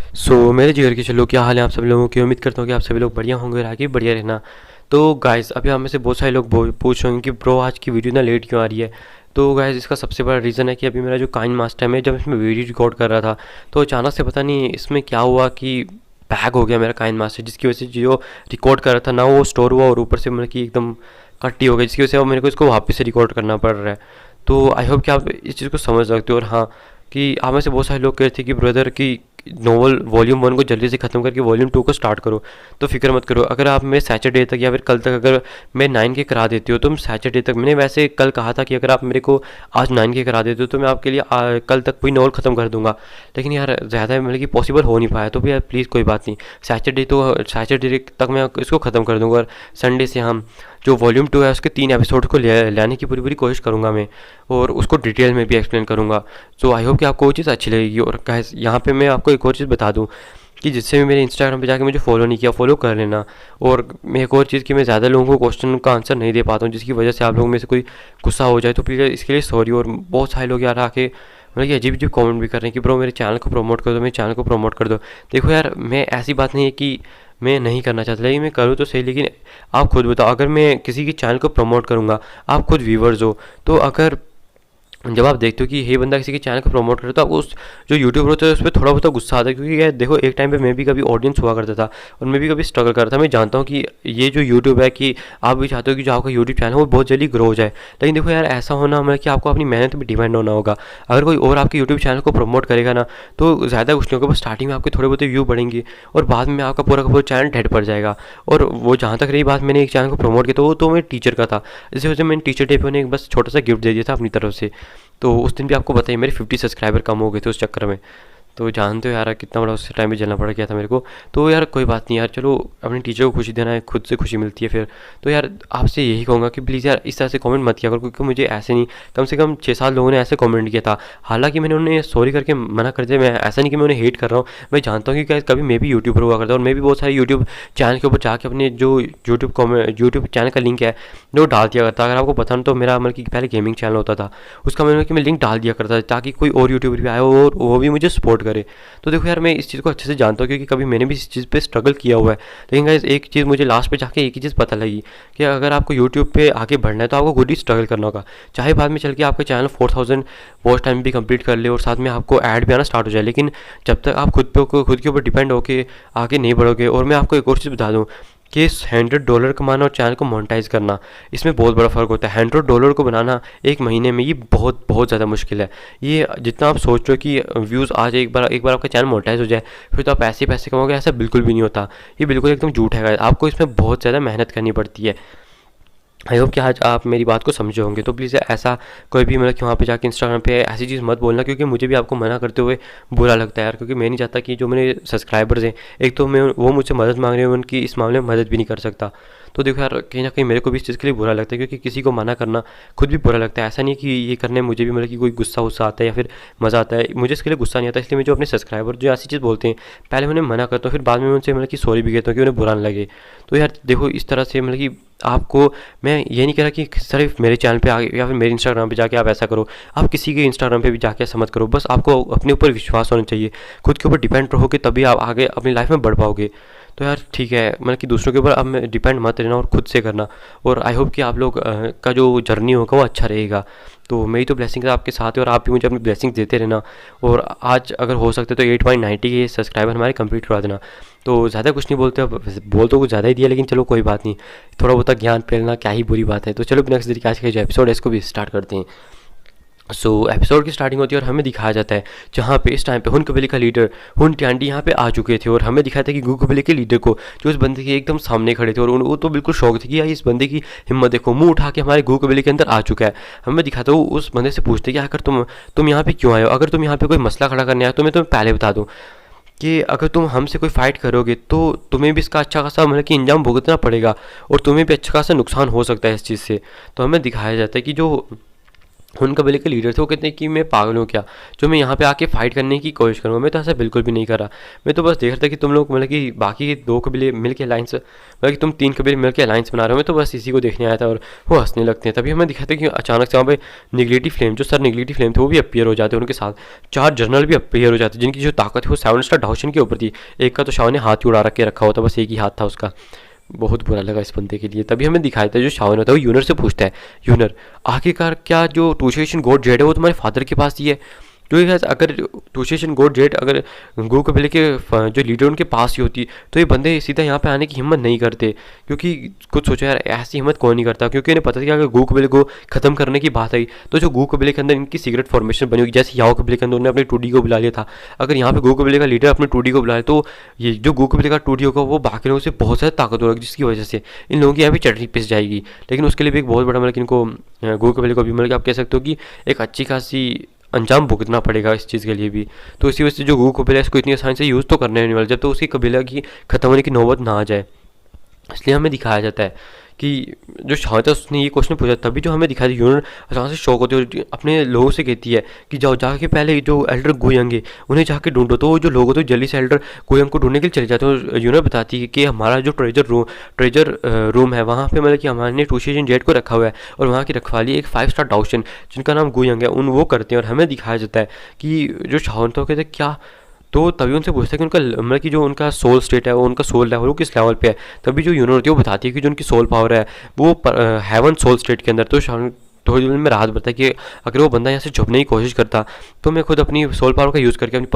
मेरे जिगर के चलो, क्या हाल है आप सभी लोगों की। उम्मीद करता हूँ कि आप सभी लोग बढ़िया होंगे और आगे बढ़िया रहना। तो गाइस, अभी हम में से बहुत सारे लोग पूछ रहे हैं कि ब्रो आज की वीडियो ना लेट क्यों आ रही है। तो गाइस, इसका सबसे बड़ा रीज़न है कि अभी मेरा जो काइन मास्टर है, मैं जब इसमें वीडियो रिकॉर्ड कर रहा था तो अचानक से पता नहीं इसमें क्या हुआ कि बैग हो गया मेरा काइन मास्टर, जिसकी वजह से जो रिकॉर्ड कर रहा था ना वो स्टोर हुआ और ऊपर से मतलब कि एकदम कट्टी हो गई, जिसकी वजह से अब मेरे को इसको वापस से रिकॉर्ड करना पड़ रहा है। तो आई होप कि आप इस चीज़ को समझ सकते हो। और हाँ, कि आप में से बहुत सारे लोग कह रहे थे कि ब्रदर की नोवेल वॉल्यूम 1 को जल्दी से ख़त्म करके वॉल्यूम 2 को स्टार्ट करो। तो फिक्र मत करो, अगर आप मैं सैटरडे तक या फिर कल तक अगर मैं 9 के करा देती हो तो मैं सैटरडे तक, मैंने वैसे कल कहा था कि अगर आप मेरे को आज 9 के करा देते हो तो मैं आपके लिए कल तक पूरी नोवेल ख़त्म कर दूंगा। लेकिन यार ज़्यादा मतलब कि पॉसिबल हो नहीं पाया, तो भी यार प्लीज़ कोई बात नहीं, सैटरडे तक मैं इसको ख़त्म कर दूंगा। और संडे से हम जो वॉल्यूम 2 है उसके 3 एपिसोड को लाने की पूरी पूरी कोशिश करूँगा मैं, और उसको डिटेल में भी एक्सप्लेन करूँगा। सो आई होप कि आपको वो चीज़ अच्छी लगेगी। और गाइस, यहाँ पे मैं आपको एक और चीज़ बता दूँ कि जिससे भी मेरे इंस्टाग्राम पे जाके मुझे फॉलो नहीं किया, फॉलो कर लेना। और मैं एक और चीज़ कि मैं ज़्यादा लोगों को क्वेश्चन का आंसर नहीं दे पाता हूँ, जिसकी वजह से आप लोगों में से कोई गुस्सा हो जाए तो प्लीज़ इसके लिए सॉरी। और बहुत सारे लोग यार आके मतलब कि अजीब अजीब कमेंट भी कर रहे हैं कि ब्रो मेरे चैनल को प्रमोट कर दो, मेरे चैनल को प्रमोट कर दो। देखो यार, मैं ऐसी बात नहीं है कि मैं नहीं करना चाहता, लेकिन मैं करूँ तो सही। लेकिन आप खुद बताओ, अगर मैं किसी की चैनल को प्रमोट करूँगा, आप खुद व्यूवर्स हो, तो अगर जब आप देखते हो कि ये बंदा किसी के चैनल को प्रमोट करता है तो उस जो यूट्यूबर होता है उस पर थोड़ा बहुत गुस्सा आता है। क्योंकि यार देखो, एक टाइम पे मैं भी कभी ऑडियंस हुआ करता था और मैं भी कभी स्ट्रगल कर रहा था। मैं जानता हूँ कि ये जो यूट्यूब है, कि आप भी चाहते हो कि जो आपका यूट्यूब चैनल है वो बहुत जल्दी ग्रो हो जाए। लेकिन देखो यार, ऐसा होना मतलब कि आपको अपनी मेहनत पर डिपेंड होना होगा। अगर कोई और आपके यूट्यूब चैनल को प्रमोट करेगा ना, तो ज़्यादा कुछ नहीं होगा, बस स्टार्टिंग में आपके थोड़े बहुत व्यू बढ़ेंगे और बाद में आपका पूरा का पूरा चैनल डेड पड़ जाएगा। और वो जहाँ तक रही बात, मैंने एक चैनल को प्रमोट किया तो वो तो मैं टीचर का था, इसी वजह से मैंने टीचर डे पे उन्हें एक बस छोटा सा गिफ्ट दे दिया था अपनी तरफ से। तो उस दिन भी आपको बताइए मेरे 50 सब्सक्राइबर कम हो गए थे उस चक्कर में। तो जानते हो यार कितना बड़ा उस टाइम पे झेलना पड़ गया था मेरे को। तो यार कोई बात नहीं यार, चलो अपने टीचर को खुशी देना है, खुद से खुशी मिलती है फिर। तो यार आपसे यही कहूँगा कि प्लीज़ यार इस तरह से कमेंट मत किया करो, क्योंकि मुझे ऐसे नहीं, कम से कम 6-7 लोगों ने ऐसे कमेंट किया था। हालांकि मैंने उन्हें सॉरी करके मना कर दिया, मैं ऐसा नहीं कि मैं उन्हें हेट कर रहा हूँ। मैं जानता हूँ कि क्या कभी मैं भी यूट्यूबर हुआ करता हूँ और मैं भी बहुत सारे यूट्यूब चैनल के ऊपर जाके अपने जो यूट्यूब चैनल का लिंक है वो डाल दिया करता। अगर आपको पता नहीं तो मेरा मतलब कि पहले गेमिंग चैनल होता था, उसका मतलब कि मैं लिंक डाल दिया करता ताकि कोई और यूट्यूबर भी आए और वो भी मुझे सपोर्ट करे। तो देखो यार, मैं इस चीज़ को अच्छे से जानता हूँ क्योंकि कभी मैंने भी इस चीज़ पे स्ट्रगल किया हुआ है। लेकिन गाइस, एक चीज़ मुझे लास्ट पे जाके एक ही चीज़ पता लगी कि अगर आपको यूट्यूब पे आगे बढ़ना है तो आपको खुद ही स्ट्रगल करना होगा। चाहे बाद में चल के आपका चैनल 4000 वॉच टाइम भी कंप्लीट कर ले और साथ में आपको ऐड भी आना स्टार्ट हो जाए, लेकिन जब तक आप खुद के ऊपर डिपेंड होकर आगे नहीं बढ़ोगे। और मैं आपको एक और चीज़ बता दूँ कि $100 कमाना और चैनल को मोनेटाइज करना, इसमें बहुत बड़ा फ़र्क होता है। $100 को बनाना एक महीने में, ये बहुत बहुत ज़्यादा मुश्किल है। ये जितना आप सोच रहे हो कि व्यूज़ आज एक बार आपका चैनल मोनेटाइज हो जाए फिर तो आप ऐसे पैसे कमाओगे, ऐसा बिल्कुल भी नहीं होता। ये बिल्कुल एकदम झूठ है। आपको इसमें बहुत ज़्यादा मेहनत करनी पड़ती है। आई होप कि आज आप मेरी बात को समझे होंगे। तो प्लीज़ ऐसा कोई भी मतलब कि वहाँ पे जाके इंस्टाग्राम पे ऐसी चीज़ मत बोलना, क्योंकि मुझे भी आपको मना करते हुए बुरा लगता है यार। क्योंकि मैं नहीं चाहता कि जो मेरे सब्सक्राइबर्स हैं, एक तो मैं वो मुझसे मदद मांग रहे हैं, उनकी इस मामले में मदद भी नहीं कर सकता। तो देखो यार, कहीं ना कहीं मेरे को भी इस चीज़ के लिए बुरा लगता है, क्योंकि किसी को मना करना खुद भी बुरा लगता है। ऐसा नहीं है कि ये करने मुझे भी मतलब कि कोई गुस्सा वुस्सा आता है या फिर मज़ा आता है, मुझे इसके लिए गुस्सा नहीं आता। इसलिए मैं जो अपने सब्सक्राइबर जो ऐसी चीज़ बोलते हैं, पहले मैं उन्हें मना करता हूँ, फिर बाद में उनसे मतलब कि सॉरी भी कहता हूँ कि उन्हें बुरा ना लगे। तो यार देखो, इस तरह से मतलब कि आपको, मैं ये नहीं कह रहा कि सिर्फ मेरे चैनल पे आगे या फिर मेरे इंस्टाग्राम पे जाके आप ऐसा करो, आप किसी के इंस्टाग्राम पे भी जाके ऐसा मत करो। बस आपको अपने ऊपर विश्वास होना चाहिए, खुद के ऊपर डिपेंड रहोगे तभी आप आगे अपनी लाइफ में बढ़ पाओगे। तो यार ठीक है, मतलब कि दूसरों के ऊपर अब डिपेंड मत रहना और खुद से करना। और आई होप कि आप लोग का जो जर्नी होगा वो अच्छा रहेगा। तो मेरी तो ब्लेसिंग आपके साथ है और आप भी मुझे अपनी ब्लेसिंग देते रहना। और आज अगर हो सकते तो 8.90 के सब्सक्राइबर हमारे कंप्लीट करवा देना। तो ज़्यादा कुछ नहीं बोलते, अब बोल तो कुछ ज़्यादा ही दिया, लेकिन चलो कोई बात नहीं, थोड़ा बहुत ज्ञान फैलना क्या ही बुरी बात है। तो चलो नेक्स्ट तरीके आज का जो एपिसोड है इसको भी स्टार्ट करते हैं। एपिसोड की स्टार्टिंग होती है और हमें दिखाया जाता है जहाँ पे इस टाइम पे हुन कबीले का लीडर हुन ट्यांडी यहाँ पे आ चुके थे। और हमें दिखाया था कि गू कबीले के लीडर को, जो उस बंदे के एकदम सामने खड़े थे, और वो तो बिल्कुल शौक थे कि यार इस बंदे की हिम्मत देखो, मुंह उठा के हमारे गू कबीले के अंदर आ चुका है। हमें दिखाता वो उस बंदे से पूछते कि आखिर तुम यहाँ पे क्यों आए हो, अगर तुम यहाँ पे कोई मसला खड़ा करने आए तो मैं तुम्हें पहले बता दूँ कि अगर तुम हमसे कोई फ़ाइट करोगे तो तुम्हें भी इसका अच्छा खासा मतलब कि इंजाम भुगतना पड़ेगा और तुम्हें भी अच्छा खासा नुकसान हो सकता है इस चीज़ से। तो हमें दिखाया जाता है कि जो हुन कबीले के लीडर थे, वो कहते हैं कि मैं पागल हूँ क्या, जो मैं यहाँ पे आके फाइट करने की कोशिश करूँगा। मैं तो ऐसा बिल्कुल भी नहीं कर रहा। मैं तो बस देख रहा था कि तुम लोग मतलब कि बाकी के 2 कबीले मिल के अलायंस, मतलब कि तुम 3 कबीले मिल के अलायंस बना रहे हो, मैं तो बस इसी को देखने आया था। और वो हंसने लगते हैं। तभी हमें दिखाते हैं कि अचानक से वहाँ पे निगलेटी फ्लेम, जो सर निगलेटी फ्लेम थे, वो भी अपीयर हो जाते हैं। उनके साथ 4 जनरल भी अपीयर हो जाते हैं, जिनकी जो ताकत है वो 7 स्टार डाउशन के ऊपर थी। एक का तो शाह ने हाथ ही उड़ा रख के रखा होता, बस एक ही हाथ था उसका। बहुत बुरा लगा इस बंदे के लिए। तभी हमें दिखाया था जो शावन होता है वो यूनर से पूछता है, यूनर आखिरकार क्या जो टूशेशन गॉड जेड है वो तुम्हारे फादर के पास ही है? क्योंकि guys, अगर टूशेशन गॉड जेड अगर गो कबीले के जो लीडर उनके पास ही होती तो ये बंदे सीधा यहाँ पे आने की हिम्मत नहीं करते। क्योंकि कुछ सोचो यार, ऐसी हिम्मत कौन नहीं करता, क्योंकि इन्हें पता था कि अगर गो कबीले को खत्म करने की बात आई तो जो गो कबीले के अंदर इनकी सीक्रेट फॉर्मेशन बनी होगी, जैसे याओ कबीले के अंदर उन्होंने अपने टूडी को बुला लिया था। अगर यहाँ पे गो कबीले का लीडर अपने टूडी को बुलाए तो ये जो गो कबीले का टूडी होगा वो बाकी लोगों से बहुत ज़्यादा ताकतवर होगी, जिसकी वजह से इन लोगों की यहाँ पे चटनी पिस जाएगी। लेकिन उसके लिए भी एक बहुत बड़ा मतलब कि इनको गो कबीले को भी मतलब कि आप कह सकते हो कि एक अच्छी खासी अंजाम भुगतना पड़ेगा इस चीज़ के लिए भी। तो इसी वजह से जो गो कबीला है इसको इतनी आसानी से यूज़ तो करने नहीं वाला जब तो उसकी कबीला की ख़त्म होने की नौबत ना आ जाए। इसलिए हमें दिखाया जाता है कि जो शाह था उसने ये क्वेश्चन पूछा, तभी जो हमें दिखाई दी यूनर अचानक से शौक होती है और अपने लोगों से कहती है कि जाओ जाके पहले जो एल्डर गोयंग है उन्हें जाके ढूंढो। तो वो जो लोग होते हैं जल्दी से एल्डर गोयंग को ढूंढने के लिए चले जाते हैं। और यूनर बताती है कि हमारा जो ट्रेजर रूम है वहाँ पे मतलब कि हमारे टूशेजन जेट को रखा हुआ है और वहाँ की रखवाली एक 5 स्टार डाउशन जिनका नाम गोयंग है उन वो करते हैं। और हमें दिखाया जाता है कि जो शाह तो कहते हैं क्या, तो तभी उनसे पूछता है कि उनका मतलब कि जो उनका सोल स्टेट है वो उनका सोल लेवल वो किस लेवल पे है। तभी जो यूनिट होती है वो बताती है कि जो उनकी सोल पावर है वो हेवन सोल स्टेट के अंदर। तो थोड़ी देर में राहत बढ़ता है कि अगर वो बंदा यहाँ से छुपने की कोशिश करता तो मैं खुद अपनी सोल पावर का यूज़ करके अपनी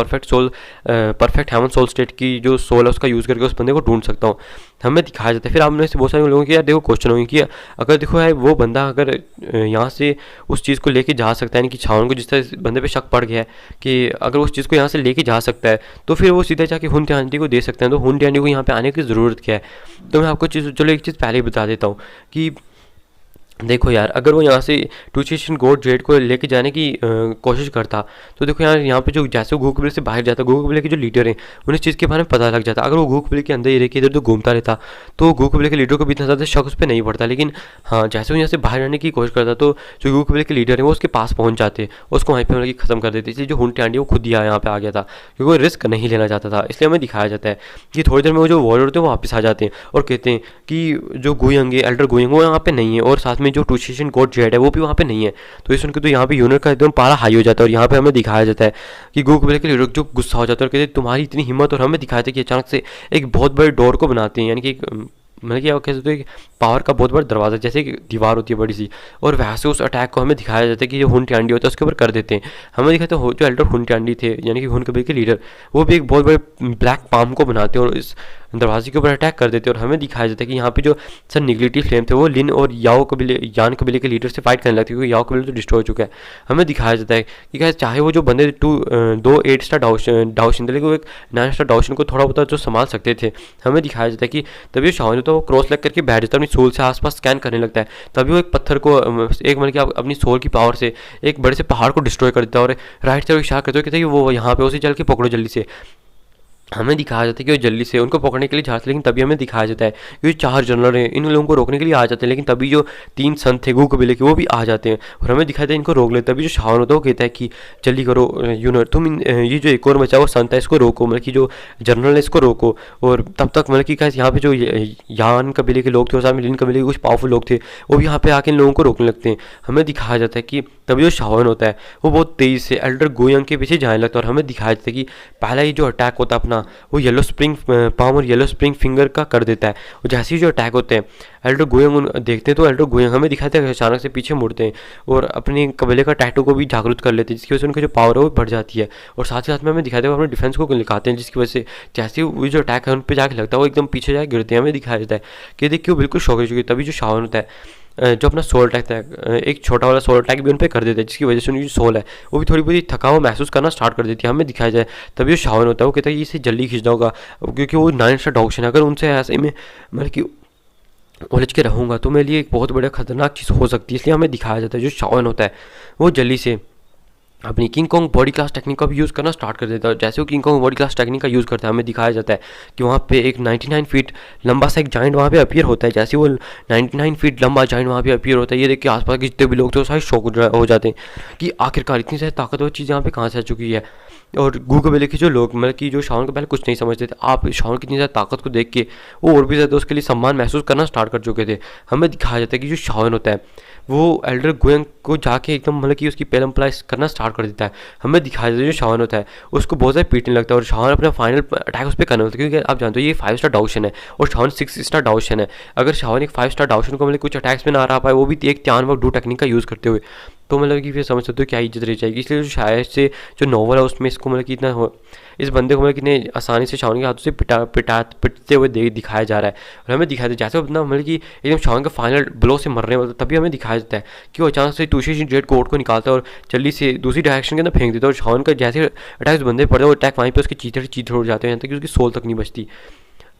परफेक्ट हेवन सोल स्टेट की जो सोल है उसका यूज़ करके उस बंदे को ढूंढ सकता हूँ। हमें दिखाया जाता है। फिर आपने से बहुत सारे लोगों की यार देखो क्वेश्चन होंगे कि अगर देखो यार वो बंदा अगर यहाँ से उस चीज़ को लेके जा सकता है, यानी कि छावन को जिस तरह इस बंदे पे शक पड़ गया है कि अगर उस चीज़ को यहाँ से लेके जा सकता है तो फिर वो सीधे जाके हुन त्यानी को दे सकते हैं। तो हुन त्यानी को यहाँ पे आने की ज़रूरत क्या है? तो मैं आपको चलो एक चीज़ पहले ही बता देता हूँ कि देखो यार, अगर वो यहाँ से टूचेशन गोड जेड को लेके जाने की कोशिश करता तो देखो यार यहाँ पे जो जैसे गो कबीले से बाहर जाता, गो कबीले के जो लीडर हैं उन्हें इस चीज़ के बारे में पता लग जाता। अगर वो गो कबीले के अंदर ही रह के इधर उधर घूमता रहता तो गो कबीले के लीडर को भी इतना ज़्यादा शक उस पर नहीं पड़ता। लेकिन हाँ, जैसे वो यहाँ से बाहर जाने की कोशिश करता तो जो गो कबीले के लीडर हैं वो उसके पास पहुँच जाते, उसको वहीं पर मतलब कि ख़त्म कर देते। इसलिए जो हुन टांडी वो खुद ही यहाँ पे आ गया था क्योंकि वो रिस्क नहीं लेना चाहता था। इसलिए हमें दिखाया जाता है कि थोड़ी देर में वो जो वॉरियर होते हैं वो वापस आ जाते हैं और कहते हैं कि जो गोयंग एल्डर गोयंग वो यहाँ पे नहीं है और साथ में जो टूचेशन गोड जेड है वो भी वहाँ पे नहीं है। तो ये सुन के तो यहाँ पे यूनिट का एकदम पारा हाई हो जाता है। और यहाँ पे हमें दिखाया जाता है कि गो कबीले के लीडर जो गुस्सा हो जाता है और कहते हैं तुम्हारी इतनी हिम्मत। और हमें दिखाया था कि अचानक से एक बहुत बड़े डोर को बनाते हैं, यानी कि मतलब कि आप कह सकते हो पावर का बहुत बड़ा दरवाज़ा, जैसे कि दीवार होती है बड़ी सी, और वैसे उस अटैक को हमें दिखाया जाता है कि जो हुन ट्यांडी होता है उसके ऊपर कर देते हैं। हमें दिखाते हैं जो एल्डर हुन ट्यांडी थे यानी कि हुन कबीले के लीडर वो भी एक बहुत बड़े ब्लैक पाम को बनाते हैं और इस दरवाजे के ऊपर अटैक कर देते हैं। और हमें दिखाया जाता है कि यहाँ पे जो सर निगलेटी फ्लेम थे वो लिन और यान कबीले के लीडर से फाइट करने लगते हैं क्योंकि याओ कबीले तो डिस्ट्रॉय हो चुका है। हमें दिखाया जाता है कि क्या चाहे वो जो बंदे 8 स्टार डाउशन थे लेकिन वो एक 9 स्टार डाउशन को थोड़ा बहुत जो संभाल सकते थे। हमें दिखाया जाता है कि तभी शाह तो वो क्रॉस लग करके बैठ जाता है, अपनी सोल से आसपास स्कैन करने लगता है। तभी वो एक पत्थर को एक मतलब कि अपनी सोल की पावर से एक बड़े से पहाड़ को डिस्ट्रॉय कर देता है और राइट से इशारा करते हुए कहते हैं कि वो यहाँ पे उसे चल के पकड़ो जल्दी से। हमें दिखाया जाता है कि वो जल्दी से उनको पकड़ने के लिए जाते, लेकिन तभी हमें दिखाया जाता है कि ये 4 जनरल हैं इन लोगों को रोकने के लिए आ जाते हैं। लेकिन तभी जो 3 संत थे गो कबीले के वो भी आ जाते हैं और हमें दिखाया जाता है इनको रोक लेते। तभी जो शावन होता है वो कहता है कि जल्दी करो यूनिट, तुम ये जो एक और बचा वो संत है इसको रोको, मतलब कि जो जनरल है इसको रोको। और तब तक मतलब कि यहाँ पे जो यान कबीले के लोग थे और साथ में लिन कबीले के कुछ पावरफुल लोग थे वो भी यहाँ पे आके इन लोगों को रोकने लगते हैं। हमें दिखाया जाता है कि तभी जो शावन होता है वो बहुत तेज़ी से एल्डर गोयंग के पीछे जाने लगता है। और हमें दिखाया जाता है कि पहला ही जो अटैक होता है अपना वो येलो स्प्रिंग पाम और येलो स्प्रिंग फिंगर का कर देता है। और जैसे ही जो अटैक होते हैं एल्डर गोयंग देखते हैं तो एल्डर गोयंग हमें दिखाते हैं अचानक से पीछे मुड़ते हैं और अपने कबीले का टैटू को भी जागरूक कर लेते हैं, जिसकी वजह से उनकी जो पावर है वो बढ़ जाती है। और साथ ही साथ में हमें दिखाते हैं अपने डिफेंस को लिखाते हैं, जिसकी वजह से जैसे ही जो अटैक है उन पर जाके लगता है वो एकदम पीछे जाके गिरते हैं। हमें दिखाया जाता है कि देखिए वो बिल्कुल शौक हो चुकी है। तभी जो शावन होता है जो अपना सोल अटैक था एक छोटा वाला सोल अटैक भी उन पर कर देता है, जिसकी वजह से उनकी जो सोल है वो भी थोड़ी बहुत थकाव महसूस करना स्टार्ट कर देती है। हमें दिखाया जाए तभी जो शावन होता है वो कहता है कि इसे जल्दी खींचना होगा क्योंकि वो 9 स्टार डाउशन है। अगर उनसे ऐसे में मतलब कि उलझ के रहूँगा तो मेरे लिए एक बहुत बड़ा खतरनाक चीज़ हो सकती है। इसलिए हमें दिखाया जाता है जो शावन होता है वो जल्दी से अपनी king Kong body class technique का भी यूज़ करना स्टार्ट कर देता है। जैसे वो king Kong body class technique का यूज़ करता है, हमें दिखाया जाता है कि वहाँ पे एक 99 फीट लंबा सा एक जाइंट वहाँ पे अपीयर होता है। जैसे वो 99 फीट लंबा जाइंट वहाँ पे अपीयर होता है, ये देख के आसपास के जितने भी लोग थे वो सारे शॉक हो जाते हैं कि आखिरकार इतनी सारी ताकतवर चीज़ यहाँ पे कहाँ से आ चुकी है। और गूगल पहले के जो लोग मतलब कि जो शावन को पहले कुछ नहीं समझते थे, आप शावन की इतनी ज़्यादा ताकत को देख के वो और भी ज़्यादा उसके लिए सम्मान महसूस करना स्टार्ट कर चुके थे। हमें दिखाया जाता है कि जो शावन होता है वो एल्डर गोयंग को जाके एकदम मतलब कि उसकी पेलम अप्लाई करना स्टार्ट कर देता है। हमें दिखाया जाता है जो शावन होता है उसको बहुत ज़्यादा पीटने लगता है और शावन अपना फाइनल अटैक उस पर करना होता है, क्योंकि आप जानते हो ये 5 स्टार डाउशन है और शावन 6 स्टार डाउशन है। अगर शावन एक 5 स्टार डाउशन को मतलब कुछ अटैक्स में ना रहा पाए, वो भी एक त्यान व डू टेक्निक का यूज़ करते हुए, तो मतलब कि फिर समझ सकते हो क्या इज्जत रह जाएगी। इसलिए जो शायद से जो नॉवल है उसमें इसको मतलब कि इतना इस बंदे को मतलब कितने आसानी से शावन के हाथों से पिटते हुए दिखाया जा रहा है। और हमें दिखाया जाता है जैसे अपना मतलब कि एकदम शावन का फाइनल ब्लो से मरने वाला, तभी हमें दिखाया जाता है कि वो अचानक से टूशी जेड कोर्ट को निकालता है और जल्दी से दूसरी डायरेक्शन के अंदर फेंक देता है। और शावन का जैसे अटैक उस बंदे पर पड़ता है वो अटैक वहीं पे उसके चीथड़े उड़ जाते हैं, यहाँ तक कि उसकी सोल तक नहीं बचती।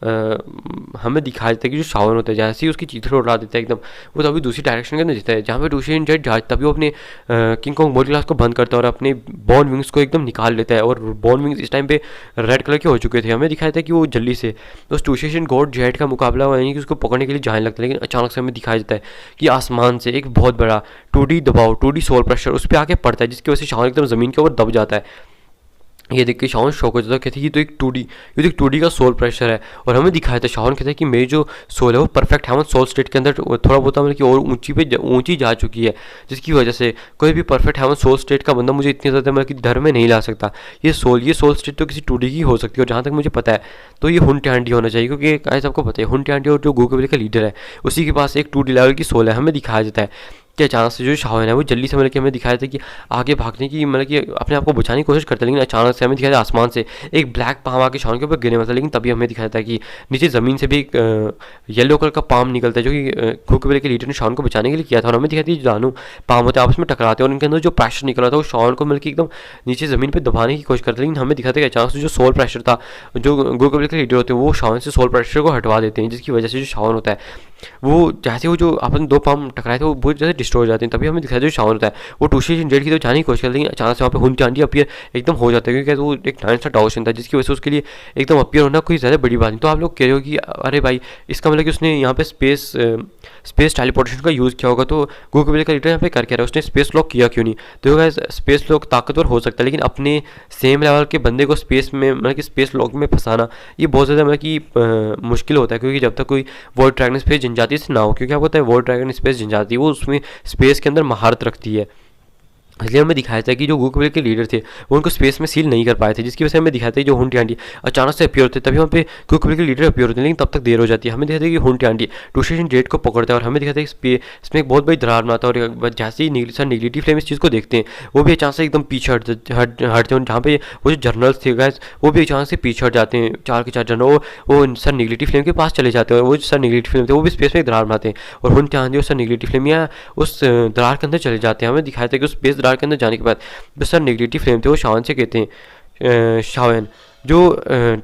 हमें दिखाया जाता है कि जो शावन होता है जैसे ही उसकी चीथड़े उड़ा देता है एकदम, वो तभी दूसरी डायरेक्शन के अंदर जाता है जहाँ पे टूशी जेड जाता, तभी वो अपने किंग कॉन्ग बॉडी क्लास को बंद करता है और अपने बॉर्न विंग्स को एकदम निकाल लेता है। और बॉर्न विंग्स इस टाइम पे रेड कलर के हो चुके थे। हमें दिखाया था कि वो जल्दी से उस टूशेशन गॉड जेड का मुकाबला हुआ, यानी कि उसको पकड़ने के लिए जाने लगता है, लेकिन अचानक से हमें दिखाया जाता है कि आसमान से एक बहुत बड़ा 2D दबाव, 2D सोल प्रेशर उस पर आके पड़ता है, जिसकी वजह से शावन एकदम ज़मीन के ऊपर दब जाता है। ये देख के शावन शौक हो जाता है, कहते हैं ये तो एक 2D, ये तो एक 2D का सोल प्रेशर है। और हमें दिखाया था शावन कहता है कि मेरी जो सोल है वो परफेक्ट हेवन सोल स्टेट के अंदर थोड़ा बहुत मतलब कि और ऊंची जा चुकी है, जिसकी वजह से कोई भी परफेक्ट हेवन सोल स्टेट का बंदा मुझे इतनी ज़्यादा मतलब कि धर में नहीं ला सकता। ये सोल स्टेट तो किसी 2D की हो सकती है, और जहाँ तक मुझे पता है तो ये हुन टैंडी होना चाहिए, क्योंकि ऐसा आपको पता है हुन टैंडी और जो गूगल का लीडर है उसी के पास एक 2D लेवल की सोल है। हमें दिखाया जाता है कि अचानक से जो शावन है वो जल्दी से मतलब कि हमें दिखाया था कि आगे भागने की मतलब कि अपने आप को बचाने की कोशिश करता है, लेकिन अचानक से हमें दिखाया था आसमान से एक ब्लैक पाम आके शावन के ऊपर गिरने वाला था। लेकिन तभी हमें दिखाया था कि नीचे ज़मीन से भी एक येलो कलर का पाम निकलता है, जो कि गूगल के लीडर ने शावन को बचाने के लिए किया था। और हमें दिखाया था जानू पाम होते आपस में टकराते हैं और इनके अंदर जो प्रेशर निकला था वो शावन को मतलब कि एकदम नीचे ज़मीन पर दबाने की कोशिश करता है। लेकिन हमें दिखाया था कि अचानक से जो सोल प्रेशर था, जो गूगल के लीडर होते हैं वो शावन से सोल प्रेशर को हटवा देते हैं, जिसकी वजह से जो शावन होता है वो जैसे वो जो अपन 2 पाम टकराए थे वो बहुत जैसे डिस्ट्रॉय हो जाते हैं। तभी हमें दिखाया जो शावन होता है वो टूशी जेड की तो जाने की कोशिश करता है, लेकिन अचानक से वहाँ पे हुन चांडी अपीयर एकदम हो जाता है, क्योंकि वो एक 9 स्टार डाउशन था, जिसकी वजह से उसके लिए एकदम अपीयर होना कोई ज़्यादा बड़ी बात नहीं। तो आप लोग कह रहे हो कि अरे भाई इसका मतलब कि उसने यहाँ पे स्पेस टेलीपोर्टेशन का यूज़ किया होगा, तो गूगल का लीडर यहाँ पे कर क्या रहा है, उसने स्पेस लॉक किया क्यों नहीं? तो गाइस स्पेस लॉक ताकतवर हो सकता है, लेकिन अपने सेम लेवल के बंदे को स्पेस में मतलब कि स्पेस लॉक में फंसाना ये बहुत ज़्यादा मतलब कि मुश्किल होता है, क्योंकि जब तक कोई वॉइड ड्रैगन स्पेस जनजाति से ना हो, क्योंकि आपको पता है वॉइड ड्रैगन स्पेस जनजाति वो उसमें स्पेस के अंदर महारत रखती है। इसलिए हमें दिखाया था कि जो गूगल के लीडर थे वो उनको स्पेस में सील नहीं कर पाए थे, जिसकी वजह से हमें दिखाया था कि जो हुंटी आंटी अचानक से अपीयर होते तभी वहाँ पे गूगल के लीडर अपीयर होते हैं, लेकिन तब तक देर हो जाती है। हमें दिखाया था कि हुंटी आंटी टूशेशन जेट को पकड़ता है और हमें दिखाया था कि इसमें एक बहुत बड़ी दरार बनाता है। और जैसे ही सर निगेटिव फ्लेम इस चीज़ को देखते हैं वो भी अचानक से एकदम पीछे हटते हैं, जहाँ पे वो जो जर्नल्स थे गैस वो भी अचानक से पीछे हट जाते हैं, 4 के 4 जनरल वो सर निगेटिव फ्लेम के पास चले जाते हैं। वो सर निगेटिव फ्लेम थे वो भी स्पेस में एक दरार बनाते हैं और हुंटी आंटी और सर निगेटिव फ्लेम या उस दरार के अंदर चले जाते हैं। हमें दिखाया था कि उस स्पेस दरार के अंदर जाने के बाद जो सर नेगेटिव फ्लेम थे वो शावन से कहते हैं शावन जो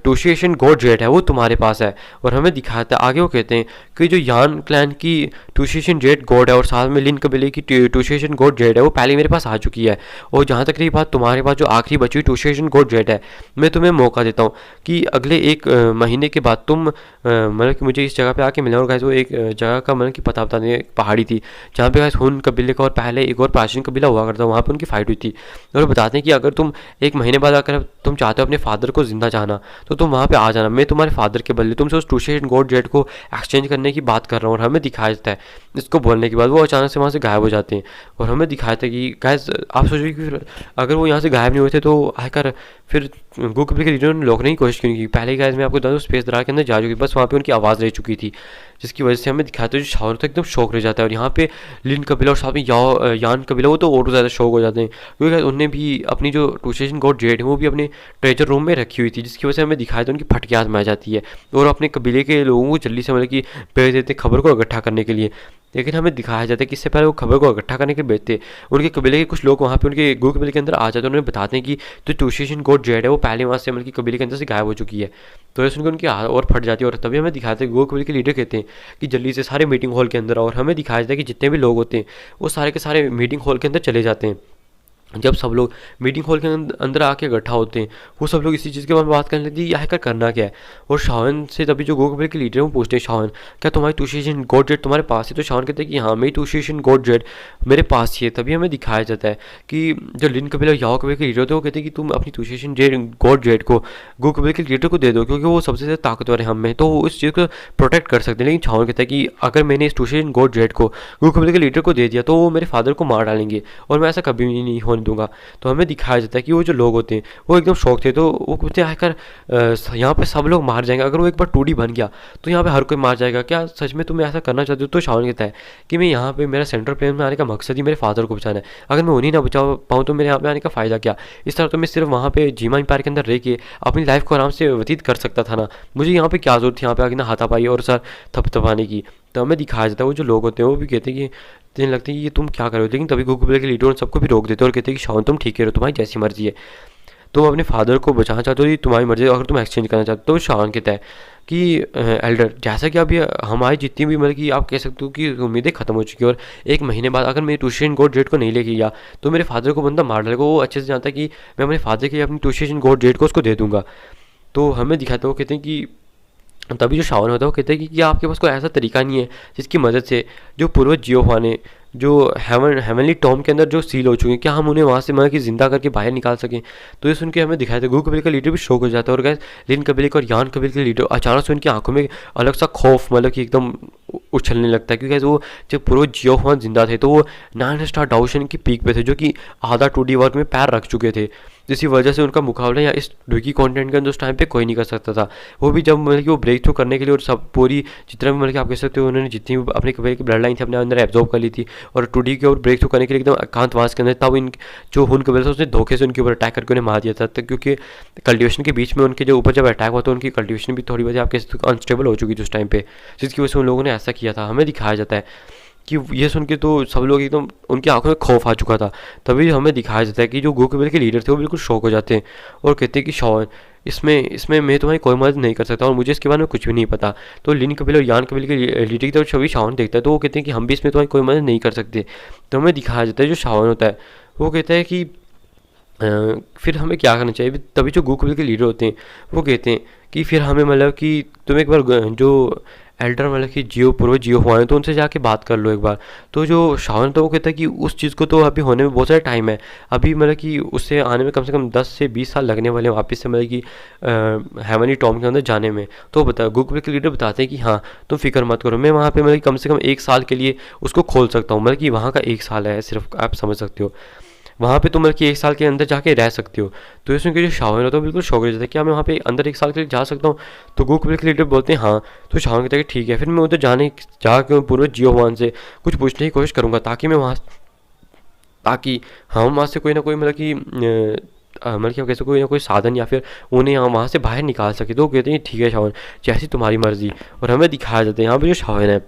टूशिएशन गॉड जेट है वो तुम्हारे पास है। और हमें दिखाया था आगे वो कहते हैं कि जो यान क्लैन की टूशिएशन जेट गॉड है और साथ में लिन कबीले की टूशिएशन गॉड जेट है वो पहले मेरे पास आ चुकी है। और जहाँ तक रही बात तुम्हारे पास जो आखिरी बची हुई टूशिएशन गॉड जेट है, मैं तुम्हें मौका देता हूँ कि अगले 1 महीने के बाद तुम मतलब कि मुझे इस जगह पे आके मिलना। और गाइस वो एक जगह का मतलब कि पता बताने एक पहाड़ी थी जहाँ पे गाइस हुन कबीले का और पहले एक और प्राचीन कबीला हुआ करता, वहाँ पर उनकी फाइट हुई थी। और बताते हैं कि अगर तुम 1 महीने बाद अगर तुम चाहते हो अपने फादर को जिंदा चाहना तो तुम वहाँ पे आ जाना, मैं तुम्हारे फादर के बदले तुमसे उस टूशिएशन गॉड जेट को एक्सचेंज करने की बात कर रहा हूँ। और हमें दिखाया जाता है इसको बोलने के बाद वो अचानक से वहाँ से गायब हो जाते हैं। और हमें दिखाया था कि गाइस आप सोचिए कि फिर अगर वो यहाँ से गायब नहीं हुए थे तो आकर फिर गूगल के लीडर ने रोकने की कोशिश क्यों की? पहले गाइस मैं आपको बता दूँ स्पेस दरार के अंदर जा चुकी, बस वहाँ पे उनकी आवाज़ रह चुकी थी, जिसकी वजह से हमें दिखाया था जो शावन तो एकदम शौक रह जाता है। और यहाँ पे लिन कबीला और साथ में यान कबीला वो तो और ज़्यादा शौक हो जाते हैं, क्योंकि उनने भी अपनी जो टूशिएशन गॉड जेट है वो भी अपने ट्रेजर रूम में रखी हुई थी, जिसकी वजह से हमें दिखाया था उनकी फटकी आँच में आ जाती है और अपने कबीले के लोगों को जल्दी से मतलब कि भेज देते खबर को इकट्ठा करने के लिए। लेकिन हमें दिखाया जाता है कि इससे पहले वो खबर को इकट्ठा करने के लिए भेजते उनके कबीले के कुछ लोग वहाँ पे उनके गो कबीले के अंदर आ जाते हैं, उन्हें बताते हैं कि जो टूशिएशन गॉड जेड है वो पहले वहाँ से मतलब कि कबीले के अंदर से गायब हो चुकी है। तो ये सुनकर उनकी और फट जाती है और तभी हमें दिखाते हैं गो कबीले के लीडर कहते हैं कि जल्दी से सारे मीटिंग हॉल के अंदर। और हमें दिखाया जाता है कि जितने भी लोग होते हैं वो सारे के सारे मीटिंग हॉल के अंदर चले जाते हैं। जब सब लोग मीटिंग हॉल के अंदर आके इकट्ठा होते हैं, वो सब लोग इसी चीज़ के बारे में बात करने लगती है, ये हैकर करना क्या है। और शावन से तभी जो गोगोबेल के लीडर हैं वो पूछते हैं, शावन क्या तुम्हारी टूशिएशन गॉड जेट तुम्हारे पास है? तो शावन कहते हैं कि हाँ, मेरी टूशिएशन गॉड जेट मेरे पास ही है। तभी हमें दिखाया जाता है कि जो लिन कबील और याओ कबील के लीडर होते हैं वो कहते हैं कि तुम अपनी टूशिएशन जेट गॉड जेट को गो कबील के लीडर को दे दो, क्योंकि वो सबसे ज़्यादा ताकतवर है हम में, तो वो इस चीज़ को प्रोटेक्ट कर सकते हैं। लेकिन शावन कहता है कि अगर मैंने इस टूशिएशन गॉड जेट को गो कबील के लीडर को दे दिया तो वो मेरे फादर को मार डालेंगे, और मैं ऐसा कभी भी नहीं होने दूंगा। तो हमें दिखाया जाता है कि वो जो लोग होते हैं वो एकदम शौक थे, तो वो कहते हैं आकर यहाँ पे सब लोग मार जाएंगे, अगर वो एक बार 2D बन गया तो यहाँ पे हर कोई मार जाएगा, क्या सच में तुम ऐसा करना चाहते हो? तो शावन कहता है कि मैं यहाँ पे मेरा सेंट्रल प्लेन में आने का मकसद ही मेरे फादर को बचाना है, अगर मैं उन्हीं ना बचा पाऊँ तो मेरे यहाँ पे आने का फ़ायदा क्या? इस तरह तो मैं सिर्फ वहाँ पे जीमा एम्पायर के अंदर रह के अपनी लाइफ को आराम से व्यतीत कर सकता था ना, मुझे यहाँ पे क्या जरूरत थी यहाँ पे आगे ना हाथापाई और सर थपथपाने की। तो हमें दिखाया जाता है वो जो लोग होते हैं वो भी कहते हैं कि देने लगते हैं कि ये तुम क्या कर रहे हो, लेकिन तभी गोकुल के लीडर सबको भी रोक देते हैं और कहते हैं कि शावन तुम ठीक कह रहे हो, तुम्हारी जैसी मर्जी है, तुम अपने फादर को बचाना चाहते हो ये तुम्हारी मर्जी है, अगर तुम एक्सचेंज करना चाहते हो। तो शावन कहता है कि एल्डर जैसा कि अभी हमारी जितनी भी मतलब कि आप कह सकते हो कि उम्मीदें खत्म हो चुकी है, और 1 महीने बाद अगर मैं टूशियन गॉड जेट को नहीं लेके गया तो मेरे फादर को बंदा मार डालेगा। वो अच्छे से जानता है कि मैं अपने फादर के लिए अपनी टूशियन गॉड जेट को उसको दे दूंगा। तो हमें दिखाता है वो कहते हैं कि तभी जो शावन होता है वो कहते हैं कि आपके पास कोई ऐसा तरीका नहीं है जिसकी मदद से जो पूर्वज जियोफा ने जो हेवनली टॉम के अंदर जो सील हो चुके हैं, क्या हम उन्हें वहाँ से मतलब कि जिंदा करके बाहर निकाल सकें। तो ये सुन के हमें दिखाया था गू कबीले का लीडर भी शौक हो जाता है, और गैस लिन कबीले का और यान कबीले के लीडर अचानक से उनकी आंखों में अलग सा खौफ मतलब कि एकदम उछलने लगता है, क्योंकि वो जब पूर्वज जियोफा जिंदा थे तो वो 9 स्टार डाउशन की पीक पे थे, जो कि आधा 2D वर्क में पैर रख चुके थे, जिसकी वजह से उनका मुकाबला या इस डुकी कॉन्टिनेंट के अंदर उस टाइम पे कोई नहीं कर सकता था। वो भी जब मतलब कि वो ब्रेक थ्रू करने के लिए और सब पूरी जितना भी मतलब कि आप कह सकते हो उन्होंने जितनी भी अपने कबीले की ब्लड लाइन थी अपने अंदर एब्जॉर्व कर ली थी, और 2D के और ब्रेक थ्रू करने के लिए एकदम एकांतवास के अंदर तब इन जो हुन कबीला था उसने धोखे से उनके ऊपर अटैक करके उन्हें मार दिया था, क्योंकि कल्टिवेशन के बीच में उनके जो ऊपर जब अटैक हुआ तो उनकी कल्टिवेशन भी थोड़ी वजह आप कह सकते हो अनस्टेबल हो चुकी थी उस टाइम पे, जिसकी वजह से उन लोगों ने ऐसा किया था। हमें दिखाया जाता है कि ये सुन के तो सब लोग एकदम उनकी आंखों में खौफ आ चुका था। तभी हमें दिखाया जाता है कि जो गो कबीले के लीडर थे वो बिल्कुल शॉक हो जाते हैं और कहते हैं कि शावन इसमें इसमें मैं तुम्हारी कोई मदद नहीं कर सकता और मुझे इसके बारे में कुछ भी नहीं पता। तो लिन कबीले और यान कबीले के लीडर की तरफ छवि शावन देखता है, तो वो कहते हैं कि हम भी इसमें तुम्हारी कोई मदद नहीं कर सकते। तो हमें दिखाया जाता है जो शावन होता है वो कहता है कि फिर हमें क्या करना चाहिए। तभी जो गो कबीले के लीडर होते हैं वो कहते हैं कि फिर हमें मतलब कि तुम एक बार जो एल्डर मतलब कि पूर्वज जियो हुआ है तो उनसे जाके बात कर लो एक बार। तो जो शावन था वो कहता है कि उस चीज़ को तो अभी होने में बहुत सारा टाइम है, अभी मतलब कि उससे आने में कम से कम 10 से 20 साल लगने वाले हैं वापस से मतलब कि हेवनली टॉम के अंदर जाने में। तो बता गूगल के लीडर बताते हैं कि हाँ तुम फिक्र मत करो, मैं वहाँ पे मतलब कम से कम 1 साल के लिए उसको खोल सकता हूँ, मतलब कि वहाँ का 1 साल है सिर्फ, आप समझ सकते हो वहाँ पे तुम मतलब कि 1 साल के अंदर जाके रह सकते हो। तो इसमें कि जो शावन होता है बिल्कुल शौक रह जाता है क्या मैं वहाँ पे अंदर 1 साल के लिए जा सकता हूँ। तो गूगल के लीडर बोलते हैं हाँ। तो शावन कहता है कि ठीक है, फिर मैं उधर जाके पूरे जियो वन से कुछ पूछने की कोशिश करूँगा ताकि हम वहाँ से कोई ना कोई मतलब कि मतलब कि कैसे कोई ना कोई साधन या फिर उन्हें हम वहाँ से बाहर निकाल सके। तो कहते हैं ठीक है शावन जैसी तुम्हारी मर्जी। और हमें दिखाया जाता है यहाँ पर जो शावन है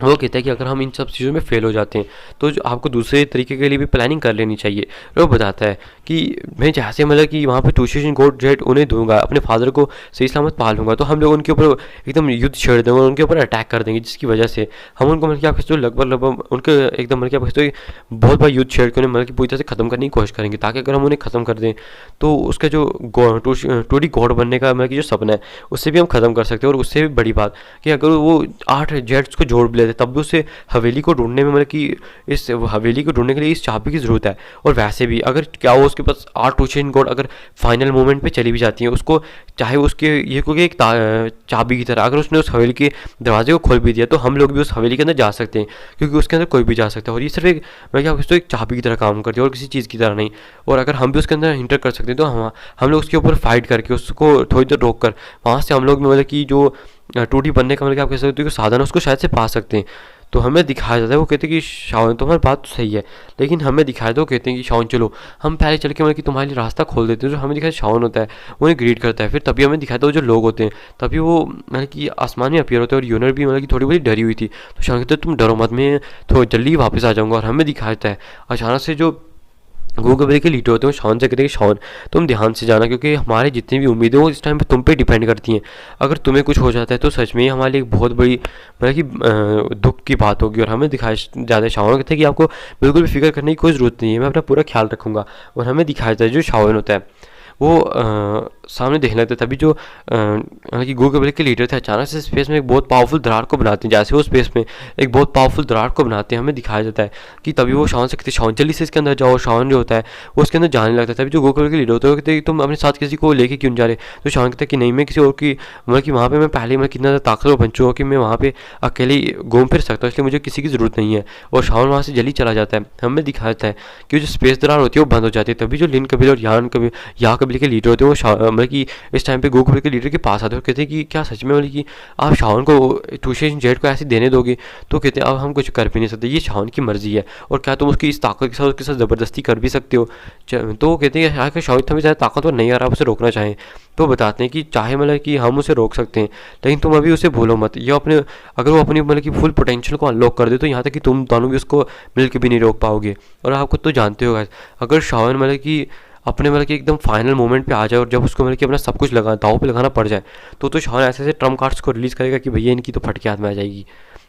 वो कहता है कि अगर हम इन सब चीज़ों में फेल हो जाते हैं तो जो आपको दूसरे तरीके के लिए भी प्लानिंग कर लेनी चाहिए। वो बताता है कि मैं जैसे मतलब कि वहाँ पे टूशियन गॉड जेट उन्हें दूंगा, अपने फादर को सही सलामत पालूंगा, तो हम लोग उनके ऊपर एकदम युद्ध छेड़ देंगे और उनके ऊपर अटैक कर देंगे, जिसकी वजह से हम उनको मतलब कि आप कहते हो लगभग उनके एकदम मतलब कि आप कहते हो बहुत बड़ा युद्ध छेड़ के उन्हें मतलब कि पूरी तरह से खत्म करने की कोशिश करेंगे, ताकि अगर हम उन्हें खत्म कर दें तो उसका जो 2D गॉड बनने का मतलब कि जो सपना है उससे भी हम खत्म कर सकते हैं। और उससे भी बड़ी बात कि अगर वो 8 जेट्स को जोड़ भी लेते तब भी उससे हवेली को ढूंढने में मतलब कि इस हवेली को ढूंढने के लिए इस चाबी की ज़रूरत है। और वैसे भी अगर क्या हो उसके पास 8 टूशन गॉड अगर फाइनल मोमेंट पे चली भी जाती है उसको, चाहे उसके ये कोई एक चाबी की तरह अगर उसने उस हवेली के दरवाजे को खोल भी दिया तो हम लोग भी उस हवेली के अंदर जा सकते हैं, क्योंकि उसके अंदर कोई भी जा सकता है। और ये सिर्फ एक मैं क्या एक चाबी की तरह काम करती है और किसी चीज़ की तरह नहीं। और अगर हम भी उसके अंदर इंटर कर सकते हैं तो हम लोग उसके ऊपर फाइट करके उसको थोड़ी देर रोक कर वहाँ से हम लोग मतलब कि जो 2D बनने का मतलब कि आप कह सकते हो साधन है उसको शायद से पा सकते हैं। तो हमें दिखाया जाता है वो कहते हैं कि शावन तुम्हारी बात तो सही है, लेकिन हमें दिखाया तो कहते हैं कि शावन चलो हम पहले चल के मतलब कि तुम्हारे लिए रास्ता खोल देते हैं। जो हमें दिखाया शावन होता है उन्हें ग्रीट करता है। फिर तभी हमें दिखाया था जो लोग होते हैं तभी वो मतलब कि आसमान में अपीयर होते हैं और यूनर भी मतलब कि थोड़ी बहुत डरी हुई थी। तो शावन कहते हैं तुम डरो मत, मैं थोड़ी जल्दी वापस आ जाऊँगा। और हमें दिखाया जाता है अचानक से जो गूगल कबीले के लीडर होते हैं वो शान से कहते हैं कि शान तुम ध्यान से जाना, क्योंकि हमारी जितनी भी उम्मीदें वो इस टाइम पे तुम पे डिपेंड करती हैं। अगर तुम्हें कुछ हो जाता है तो सच में ही हमारे लिए एक बहुत बड़ी मतलब कि दुख की बात होगी। और हमें दिखाया जाता है, शान कहते हैं कि आपको बिल्कुल भी फिक्र करने की कोई ज़रूरत नहीं है, मैं अपना पूरा ख्याल रखूँगा। और हमें दिखाया जाता है जो शान होता है वो सामने देखने लगता है। तभी जो मतलब कि गूगल कबीले के लीडर थे अचानक से स्पेस में एक बहुत पावरफुल दरार को बनाते हैं। जैसे वो स्पेस में एक बहुत पावरफुल दरार को बनाते हैं, हमें दिखाया जाता है कि तभी वो शान से कहते हैं शान जल्दी से इसके अंदर जाओ। शान जो होता है वो उसके अंदर जाने लगता है। तभी जो गूगल कबीले के लीडर होते हैं वो कहते हैं तुम अपने साथ किसी को लेके क्यों जा रहे। तो शान कहता है कि नहीं, मैं किसी और की मतलब कि वहाँ पे मैं पहले मैं कितना ज़्यादा ताकतवर बन चुका हूँ कि मैं वहाँ पे अकेले ही घूम फिर सकता हूँ, इसलिए मुझे किसी की ज़रूरत नहीं है। और शान वहाँ से जल्दी चला जाता है। हमें दिखाया जाता है कि जो स्पेस दरार होती है वो बंद हो जाती है। तभी जो लिन कबीले और या कबीले के लीडर होते हैं वो मतलब कि इस टाइम पे गूगल के लीडर के पास आते हैं और कहते हैं कि क्या सच में मतलब कि आप शान को टूशन जेट को ऐसे देने दोगे। तो कहते हैं अब हम कुछ कर भी नहीं सकते, ये शान की मर्जी है और क्या तुम उसकी इस ताकत के साथ उसके साथ ज़बरदस्ती कर भी सकते हो। तो कहते हैं कि शान इतना भी ज़्यादा ताकतवर नहीं आ रहा, आप उसे रोकना चाहें। तो बताते हैं कि चाहे मतलब कि हम उसे रोक सकते हैं, लेकिन तुम अभी उसे भूलो मत। ये अपने अगर वो अपनी मतलब कि फुल पोटेंशियल को अनलॉक कर दे तो यहाँ तक कि तुम दोनों भी उसको मिल के भी नहीं रोक पाओगे। और आप खुद तो जानते हो गाइस, अगर शान मतलब कि अपने मतलब कि एकदम फाइनल मोमेंट पे आ जाए और जब उसको मतलब कि अपना सब कुछ दाव पे लगाना पड़ जाए तो शान ऐसे ऐसे ट्रम्प कार्ड्स को रिलीज़ करेगा कि भैया इनकी तो फटके हाथ में आ जाएगी।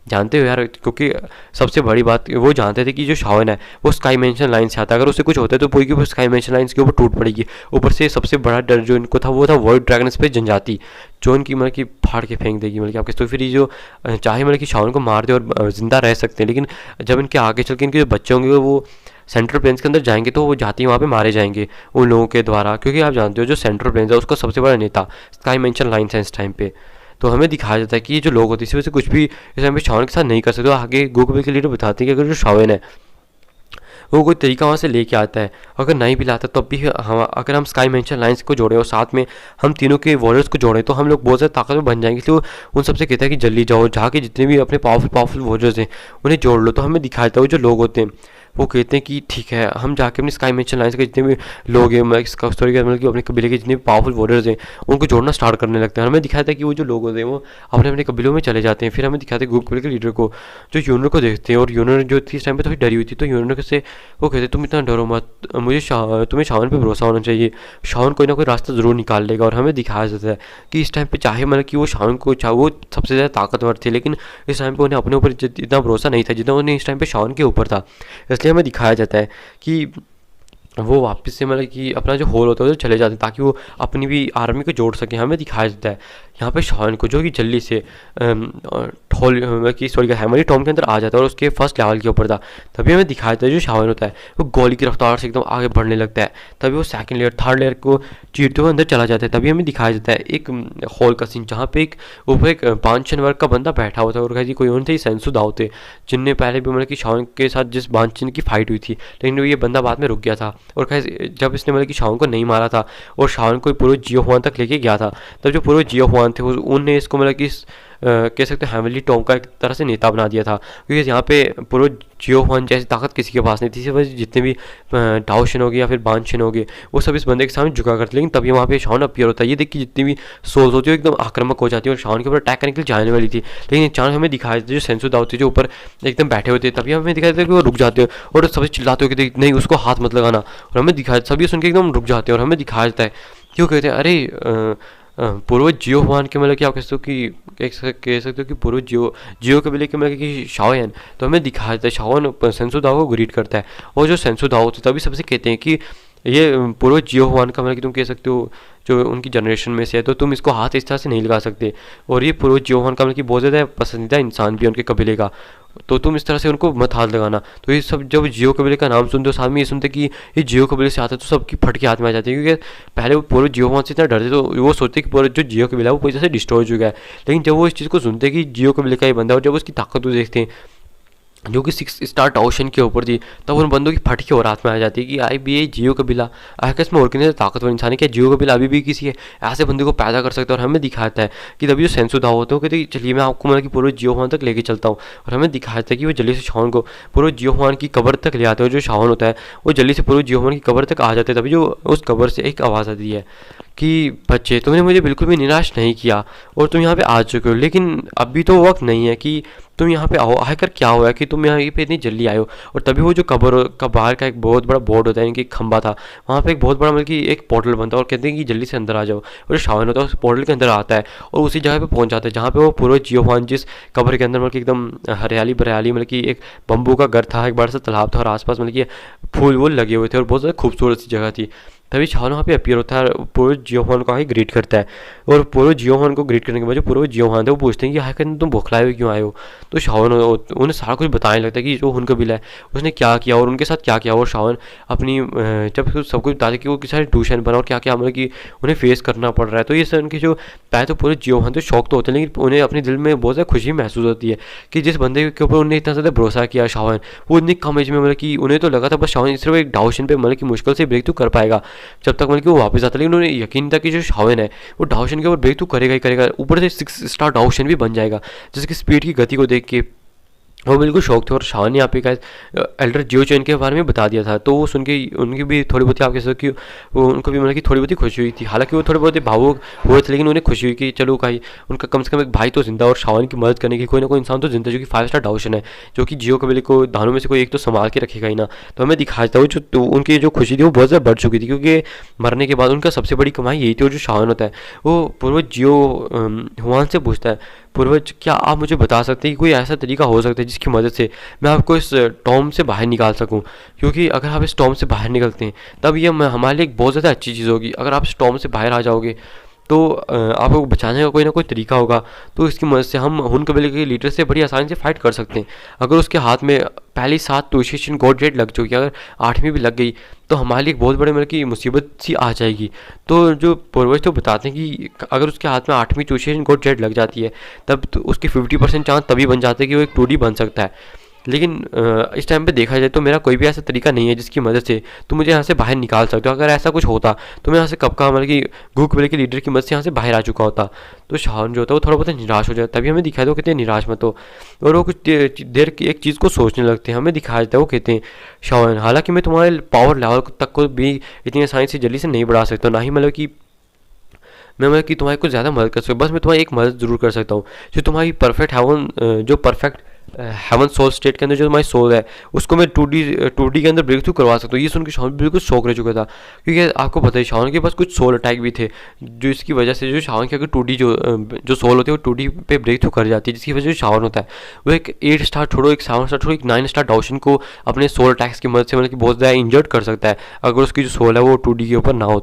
जानते हो यार, क्योंकि सबसे बड़ी बात वो जानते थे कि जो शावन है वो स्काई मेंशन लाइन से आता है, अगर उससे कुछ होता है तो पूरी की पूरी स्काई मेंशन लाइन के ऊपर टूट पड़ेगी। ऊपर से सबसे बड़ा डर जो इनको था वो था वर्ल्ड ड्रैगन पे जनजाति, जो इनकी मतलब कि फाड़ के फेंक देगी मतलब कि आपके। तो फिर ये जो चाहे मतलब कि शावन को मार दे और ज़िंदा रह सकते हैं, लेकिन जब इनके आगे चल के इनके जो बच्चे होंगे वो सेंट्रल प्लेन्स के अंदर जाएंगे तो वो जाते ही वहाँ पे मारे जाएंगे उन लोगों के द्वारा, क्योंकि आप जानते हो जो सेंट्रल प्लेन्स है उसका सबसे बड़ा नेता स्काई मेंशन लाइन है इस टाइम पे। तो हमें दिखाया जाता है कि ये जो लोग होते हैं इसी वजह से कुछ भी इस टाइम पे शावन के साथ नहीं कर सकते। आगे गूगल के लीडर बताते हैं कि अगर जो शावन है वो कोई तरीका वहाँ से लेके आता है, अगर नहीं भी लाता तब भी हम अगर हम स्काई मेंशन लाइन्स को जोड़ें और साथ में हम तीनों के वॉरियर्स को जोड़ें तो हम लोग बहुत ज़्यादा ताकतवर बन जाएंगे। तो उन सबसे कहता है कि जल्दी जाओ, जाके जितने भी अपने पावरफुल वॉरियर्स हैं उन्हें जोड़ लो। तो हमें दिखाया जाता है वो जो लोग होते हैं वो कहते हैं कि ठीक है, हम जाके अपनी स्काई मेंशन लाइन्स के जितने भी लोग हैं मतलब कि अपने कबीले के जितने भी पावरफुल वॉरियर्स हैं उनको जोड़ना स्टार्ट करने लगते हैं। हमें दिखाया था कि वो जो लोग होते हैं वो अपने अपने कबीलों में चले जाते हैं। फिर हमें दिखाते हैं ग्रुप कबीले के लीडर को जो यूनर को देखते हैं, और यूनर जो थी इस टाइम पे थोड़ी डरी हुई थी। तो यूनर से वो कहते तुम इतना डरो मत, मुझे तुम्हें शावन पे भरोसा होना चाहिए, शावन कोई ना कोई रास्ता ज़रूर निकाल लेगा। और हमें दिखाया जाता है कि इस टाइम पे चाहे मतलब कि वो शावन को चाहे वो सबसे ज़्यादा ताकतवर थे, लेकिन इस टाइम पे उन्हें अपने ऊपर इतना भरोसा नहीं था जितना उन्हें इस टाइम पे शावन के ऊपर था। इसलिए हमें दिखाया जाता है कि वो वापस से मतलब कि अपना जो होल होता है उधर चले जाते हैं ताकि वो अपनी भी आर्मी को जोड़ सकें। हमें दिखाया जाता है यहाँ पे शान को जो कि जल्दी से हैमरी टॉम के अंदर आ जाता है और उसके फर्स्ट लेवल के ऊपर था। तभी हमें दिखाया जाता है जो शावन होता है वो गोली की रफ्तार से एकदम आगे बढ़ने लगता है। तभी वो सेकंड लेयर थर्ड लेयर को चीरते हुए अंदर चला जाता है। तभी हमें दिखाया जाता है एक हॉल का सीन जहाँ पे एक ऊपर एक 5 वर्ग का बंदा बैठा हुआ था और कहीं कोई और थे सेंसु दाव थे जिनने पहले भी मतलब कि शावन के साथ जिस बांचन की फाइट हुई थी, लेकिन ये बंदा बाद में रुक गया था। और खैर जब इसने मतलब कि शावन को नहीं मारा था और शावन को पूर्व जियो हुआन तक लेके गया था, तब जो पूर्व जियो हुआन थे उनने इसको मतलब कि कह सकते हैं हैमली टॉम का एक तरह से नेता बना दिया था, क्योंकि यहाँ पे पूर्व जियो हुआन जैसी ताकत किसी के पास नहीं थी। इसी वजह जितने भी डाओशन हो गए या फिर बानशन हो गए वो सब इस बंदे के सामने झुका करते। लेकिन तभी वहाँ पे शान अपीयर होता है। ये देख कि जितनी भी सोल्स होती है एकदम आक्रामक हो जाती है और शान के ऊपर अटैक करने के लिए जाने वाली थी, लेकिन अचानक हमें दिखाया जो सेंसु दाव थे जो ऊपर एकदम बैठे हुए थे, तभी हमें दिखाया था कि वो रुक जाते हैं और सभी चिल्लाते हो कि नहीं उसको हाथ मत लगाना। और हमें दिखाया सभी सुन के एकदम रुक जाते हैं और हमें दिखाया जाता है क्यों कहते हैं अरे पूर्वज जियो हुआन के मतलब कि आप कह सकते हो कि पूर्वज जियो कबीले के मतलब कि शाओयन। तो हमें दिखाया जाता है शाओन सेंसु दाव को ग्रीट करता है और जो सेंसु दाव होते तभी सबसे कहते हैं कि ये पूर्वज जियो हुआन का मतलब कि तुम कह सकते हो जो उनकी जनरेशन में से है, तो तुम इसको हाथ इस तरह से नहीं लगा सकते। और ये पूर्वज जियो हुआन का मतलब कि बहुत ज़्यादा पसंदीदा इंसान भी है उनके कबीले का, तो तुम इस तरह से उनको मत हाथ लगाना। तो ये सब जब जियो कबीले का नाम सुनते हो साथ में ये सुनते कि ये जियो कबीले से आता है तो सबकी फटके हाथ में आ जाती है, क्योंकि पहले वो पूर्व जियो हुआन से इतना डरते तो वो सोचते कि पूरा जो जियो कबीला है वो पूरी तरह से डिस्ट्रॉय हो चुका है। लेकिन जब वो इस चीज़ को सुनते कि जियो कबीले का ये बंदा और जब उसकी ताकत को देखते हैं जो कि 6 स्टार टाउशन के ऊपर थी, तब उन बंदों की फटकी और हाथ में आ जाती है कि आई भी ये जियो कबीला आखिर इसमें और कितने ताकतवर इंसान है, क्या जियो कबीला अभी भी किसी ऐसे बंदे को पैदा कर सकता है। और हमें दिखाता है कि तभी जो सेंसु दाव होते हैं कहते चलिए मैं आपको मतलब कि पूर्व जियो हुआन तक लेके चलता हूँ। और हमें दिखाता है कि वो जल्दी से शावन को पूर्व जियो हुआन की कब्र तक ले आते हैं। जो शावन होता है वो जल्दी से पूर्व जियो हुआन की कब्र तक आ जाते हैं। तभी जो उस कब्र से एक आवाज़ आती है कि बच्चे तुमने मुझे बिल्कुल भी निराश नहीं किया और तुम यहाँ पे आ चुके हो, लेकिन अभी तो वक्त नहीं है कि तुम यहाँ पे आओ। आखिर क्या हुआ है कि तुम यहाँ पे इतनी जल्दी आए हो। और तभी वो जो कब्र का बाहर का एक बहुत बड़ा बोर्ड होता है, इनकी खंबा था, वहाँ पे एक बहुत बड़ा मतलब कि एक पोर्टल बनता है और कहते हैं कि जल्दी से अंदर आ जाओ। और जो शावन होता है उस पोर्टल के अंदर आता है और उसी जगह पे पहुँच जाता है जहाँ पे वो पूर्व जियोफान जिस कब्र के अंदर मतलब कि एकदम हरियाली बरियाली मतलब कि एक बम्बू का घर था, एक बड़ा सा तालाब था और आसपास मतलब कि फूल वूल लगे हुए थे और बहुत ज़्यादा खूबसूरत सी जगह थी। तभी शावन वहाँ पे अपीयर होता है और पूर्व जियोफान को ही ग्रीट करता है। और पूर्व जियोफान को ग्रीट करने के बाद जो पूर्व जियोफान थे वो पूछते हैं कि आखिर तुम बौखलाए हुए क्यों आए हो। तो शावन उन्हें सारा कुछ बताने लगता है कि जो उनका बिल है उसने क्या किया और उनके साथ क्या किया। और शावन अपनी जब सब कुछ बताते कि वो किस ट्यूशन बना और क्या क्या मतलब कि उन्हें फेस करना पड़ रहा है। तो ये सब उनके जो पहले तो पूरे जियोफान तो शौक तो होते हैं, लेकिन उन्हें अपने दिल में बहुत ज़्यादा खुशी महसूस होती है कि जिस बंदे के ऊपर उन्हें इतना ज़्यादा भरोसा किया शावन, वो इतनी कम एज में मतलब कि उन्हें तो लगा था बस शावन सिर्फ एक डाउशन पे मतलब कि मुश्किल से ब्रेक थ्रू कर पाएगा जब तक मतलब कि वो वापस आता, लेकिन उन्हें यकीन था कि जो शावन है वो डाउशन के ऊपर ब्रेक थ्रू करेगा ही करेगा, ऊपर से 6 स्टार डाउशन भी बन जाएगा। जिसकी स्पीड की गति को देख के वो बिल्कुल शौक थे। और शावन ने यहाँ पे एल्डर जियो चैन के बारे में बता दिया था, तो वो सुन के उनकी भी थोड़ी बहुत आप कह सकते हो कि उनको भी मतलब कि थोड़ी बहुत ही खुशी हुई थी। हालांकि वो थोड़े बहुत ही भावुक हुए थे, लेकिन उन्हें खुशी हुई कि चलो भाई उनका कम से कम एक भाई तो जिंदा और शावन की मदद करने की कोई ना कोई इंसान तो जिंदा, जो कि 5 स्टार डाउशन है, जो कि जियो कबीले को दानों में से कोई एक तो संभाल के रखेगा ही ना। तो हमें दिखाया था वो जो तो उनकी जो खुशी थी वो बहुत ज़्यादा बढ़ चुकी थी, क्योंकि मरने के बाद उनका सबसे बड़ी कमाई यही थी। और जो शावन होता है वो पूर्वज जियो हुआन से पूछता है, पूर्वज क्या आप मुझे बता सकते हैं कि कोई ऐसा तरीका हो सकता है जिसकी मदद से मैं आपको इस टॉम से बाहर निकाल सकूं। क्योंकि अगर आप इस टॉम से बाहर निकलते हैं तब ये हमारे लिए एक बहुत ज़्यादा अच्छी चीज़ होगी। अगर आप इस टॉम से बाहर आ जाओगे तो आपको बचाने का कोई ना कोई तरीका होगा, तो इसकी मदद से हम हुन कबीले के लीडर से बड़ी आसानी से फाइट कर सकते हैं। अगर उसके हाथ में पहली 7 टूशियन गॉड रेड लग चुकी है, अगर 8वीं भी लग गई तो हमारे लिए एक बहुत बड़े मतलब की मुसीबत सी आ जाएगी। तो जो पूर्वज तो बताते हैं कि अगर उसके हाथ में 8वीं टूशियन गॉड रेड लग जाती है तब तो उसकी 50% चांस तभी बन जाते हैं कि वो एक 2D बन सकता है। लेकिन इस टाइम पे देखा जाए तो मेरा कोई भी ऐसा तरीका नहीं है जिसकी मदद से तुम मुझे यहाँ से बाहर निकाल सकते हो। अगर ऐसा कुछ होता तो मैं यहाँ से कब का मतलब कि गू कबीले के लीडर की मदद से यहाँ से बाहर आ चुका होता। तो शावन जो होता है वो थोड़ा बहुत निराश हो जाता है। तभी हमें दिखाया था वो कहते हैं निराश मत हो, और वो कुछ देर की एक चीज़ को सोचने लगते हैं। हमें दिखाया जाता है वो कहते हैं शावन हालांकि मैं तुम्हारे पावर लेवल तक को भी इतनी आसानी से जल्दी से नहीं बढ़ा सकता, ना ही मतलब कि मैं मतलब कि तुम्हारी कुछ ज़्यादा मदद कर सकता हूँ। बस मैं तुम्हारी एक मदद ज़रूर कर सकता हूँ, जो तुम्हारी परफेक्ट हेवन जो परफेक्ट हेवन सोल स्टेट के अंदर जो तुम्हारी सोल है उसको मैं 2D के अंदर ब्रेक थ्रू करवा सकता हूँ। ये सुन के शावन बिल्कुल शौक रह चुका था, क्योंकि आपको पता है शावन के पास कुछ सोल अटैक भी थे, जो इसकी वजह से जो शावन की अगर 2D जो सोल होती है वो 2D पे ब्रेक थ्रू कर जाती है, जिसकी वजह से शावन होता है वो एक 8 स्टार छोड़ो, एक 7 स्टार छोड़ो, एक 9 स्टार डाउशन को अपने सोल अटैक्स की मदद से मतलब कि बहुत ज़्यादा इंजर्ड कर सकता है अगर उसकी जो सोल है वो 2D के ऊपर ना हो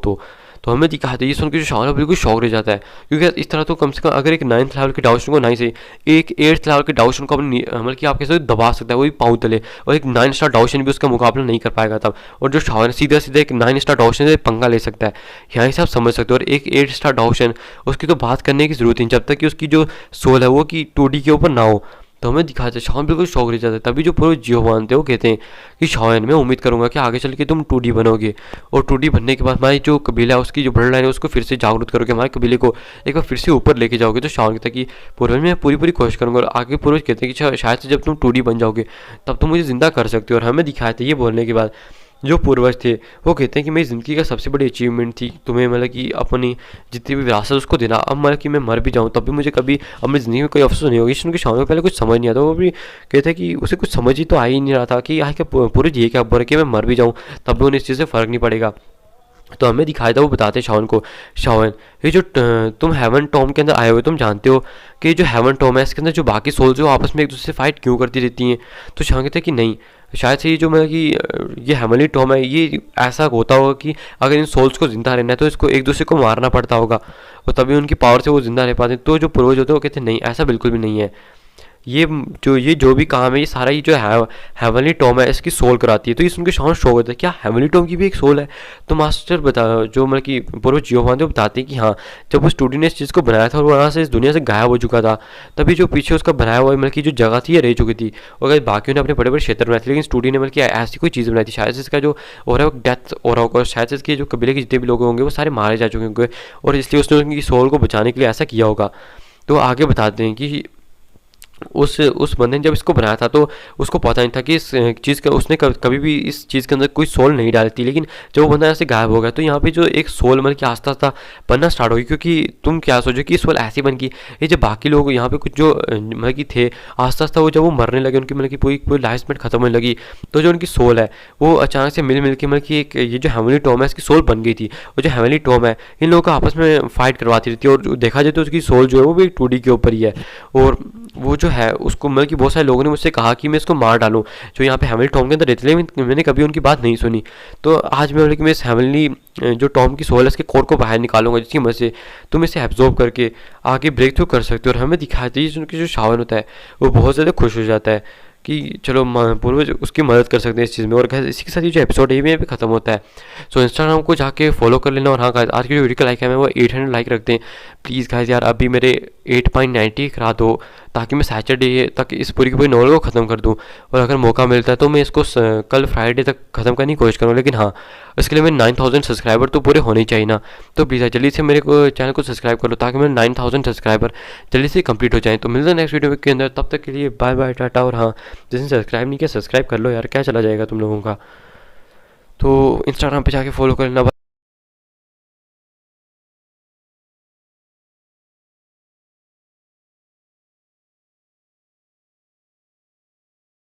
तो हमें दिखाते हैं। ये सुन के जो शावन है बिल्कुल शौक रह जाता है, क्योंकि इस तरह तो कम से कम अगर एक 9th लेवल के डाउशन को नहीं से एक 8th लेवल के डाउशन को अपने मतलब कि आप कैसे दबा सकता है, वो भी पाँव तले, और एक 9 स्टार डाउशन भी उसका मुकाबला नहीं कर पाएगा तब। और जो शावन सीधा सीधा एक 9 स्टार डाउशन से पंगा ले सकता है, यहाँ से आप समझ सकते हो। और एक 8 स्टार डाउशन उसकी तो बात करने की जरूरत नहीं जब तक कि उसकी जो सोल है वो कि 2D के ऊपर ना हो। तो हमें दिखाते शावन बिल्कुल शौक रह जाता है। तभी जो पूरे जियोवान थे वो कहते हैं कि शावन मैं उम्मीद करूंगा कि आगे चल के तुम 2D बनोगे, और 2D बनने के बाद हमारी जो कबीला है उसकी जो ब्लड लाइन है उसको फिर से जागरूक करोगे, हमारे कबीले को एक बार फिर से ऊपर लेके जाओगे। तो शावन कहता है कि पूर्वज मैं पूरी कोशिश करूंगा। और आगे पूर्वज कहते हैं कि शायद से जब तुम 2D बन जाओगे तब तुम मुझे जिंदा कर सकते हो। और हमें दिखाया था ये बोलने के बाद जो पूर्वज थे वो कहते हैं कि मेरी ज़िंदगी का सबसे बड़ी अचीवमेंट थी तुम्हें मतलब कि अपनी जितनी भी विरासत उसको देना। अब मतलब कि मैं मर भी जाऊँ तब भी मुझे कभी अपनी ज़िंदगी में कोई अफसोस नहीं होगी। उनके शाम में पहले कुछ समझ नहीं आता, वो भी कहते हैं कि उसे कुछ समझ ही तो आ ही नहीं रहा था कि आह क्या पूर्वज ये क्या बोल कि मैं मर भी जाऊँ तब भी उन्हें इस चीज़ से फ़र्क नहीं पड़ेगा। तो हमें दिखाया था वो बताते शावन को शावन ये जो तुम हेवन टॉम के अंदर आए हुए तुम जानते हो कि जो हेवन टॉम है इसके अंदर जो बाकी सोल्स जो आपस में एक दूसरे से फाइट क्यों करती रहती हैं। तो शावन कहते हैं कि नहीं, शायद से ये जो मतलब कि ये हेवनली टॉम है ये ऐसा होता होगा कि अगर इन सोल्स को जिंदा रहना है तो इसको एक दूसरे को मारना पड़ता होगा और तभी उनकी पावर से वो जिंदा रह पाते हैं। तो जो पूर्वज होते हैं वो कहते हैं नहीं ऐसा बिल्कुल भी नहीं है, ये जो भी काम है ये सारा ही जो है हेवनली टॉम है इसकी सोल कराती है। तो ये सुन के शावन शो होता है क्या हेवनली टॉम की भी एक सोल है। तो मास्टर बता जो मतलब कि पूर्व जियोवान जो बताते हैं कि हाँ जब उस स्टूडियो ने इस चीज़ को बनाया था और वो वहाँ से इस दुनिया से गायब हो चुका था तभी जो पीछे उसका बनाया हुआ मतलब कि जो जगह थी ये रह चुकी थी। और अगर बाकियों ने अपने बड़े बड़े क्षेत्र बनाए थे लेकिन स्टूडियो ने मतलब कि ऐसी कोई चीज़ बनाई थी शायद से इसका जो और है वो डेथ और होगा, शायद से इसके जो कबीले के जितने भी लोग होंगे वो सारे मारे जा चुके होंगे और इसलिए उसने उनकी सोल को बचाने के लिए ऐसा किया होगा। तो आगे बताते हैं कि उस बंदे ने जब इसको बनाया था तो उसको पता नहीं था कि इस चीज़ का उसने कभी भी इस चीज़ के अंदर कोई सोल नहीं डाली थी। लेकिन जब वो बंदा ऐसे गायब हो गया तो यहाँ पे जो एक सोल मतलब कि आस्ता आस्ता बनना स्टार्ट हो गई, क्योंकि तुम क्या सोचो कि सोल ऐसी बन गई, ये जो बाकी लोग यहाँ पे कुछ जो मतलब कि थे, आस्ता आस्ता वो जब वो मरने लगे, उनकी मतलब कि पूरी पूरी लाइफ स्पेन खत्म होने लगी, तो जो उनकी सोल है वो अचानक से मिल के मतलब कि एक ये जो हेवनली टॉम है इसकी सोल बन गई थी। और जो हेवनली टॉम है इन लोगों को आपस में फाइट करवाती रहती है, और देखा जाए तो उसकी सोल जो है वो भी 2D के ऊपर ही है। और वो जो है उसको मतलब कि बहुत सारे लोगों ने मुझसे कहा कि मैं इसको मार डालूं जो यहाँ पे हेवनली टॉम के अंदर रहती है, लेकिन मैंने कभी उनकी बात नहीं सुनी। तो आज मैं मतलब कि मैं इस हेवनली जो टॉम की सोल है इसके कोर को बाहर निकालूंगा, जिसकी मदद से तुम इसे एब्जॉर्ब करके आगे ब्रेक थ्रू कर सकते हो। और हमें दिखाती है उनकी जो शावन होता है वो बहुत ज़्यादा खुश हो जाता है कि चलो पूर्वज उसकी मदद कर सकते हैं इस चीज़ में। और इसी के साथ ये जो एपिसोड है ये भी खत्म होता है। सो इंस्टाग्राम को जाके फॉलो कर लेना। और हाँ गाइस, आज की जो वीडियो का लाइक है मैं वो 800 लाइक रखते हैं प्लीज़ गाइस यार, अभी मेरे 8.90 करा दो ताकि मैं सैटरडे तक इस पूरी की पूरी नॉवल को ख़त्म कर दूँ। और अगर मौका मिलता है तो मैं इसको कल फ्राइडे तक ख़त्म करने की कोशिश करूँ। लेकिन हाँ, इसके लिए मेरे 9000 सब्सक्राइबर तो पूरे होने चाहिए ना। तो प्लीज़ यार जल्दी से मेरे को चैनल को सब्सक्राइब कर लो ताकि मेरे 9000 सब्सक्राइबर जल्दी से कंप्लीट हो जाएँ। तो मिलते हैं नेक्स्ट वीडियो के अंदर, तब तक के लिए बाय बाय टाटा। और हाँ, जिसने सब्सक्राइब नहीं किया सब्सक्राइब कर लो यार, क्या चला जाएगा तुम लोगों का। तो इंस्टाग्राम पे जाके फॉलो कर लेना।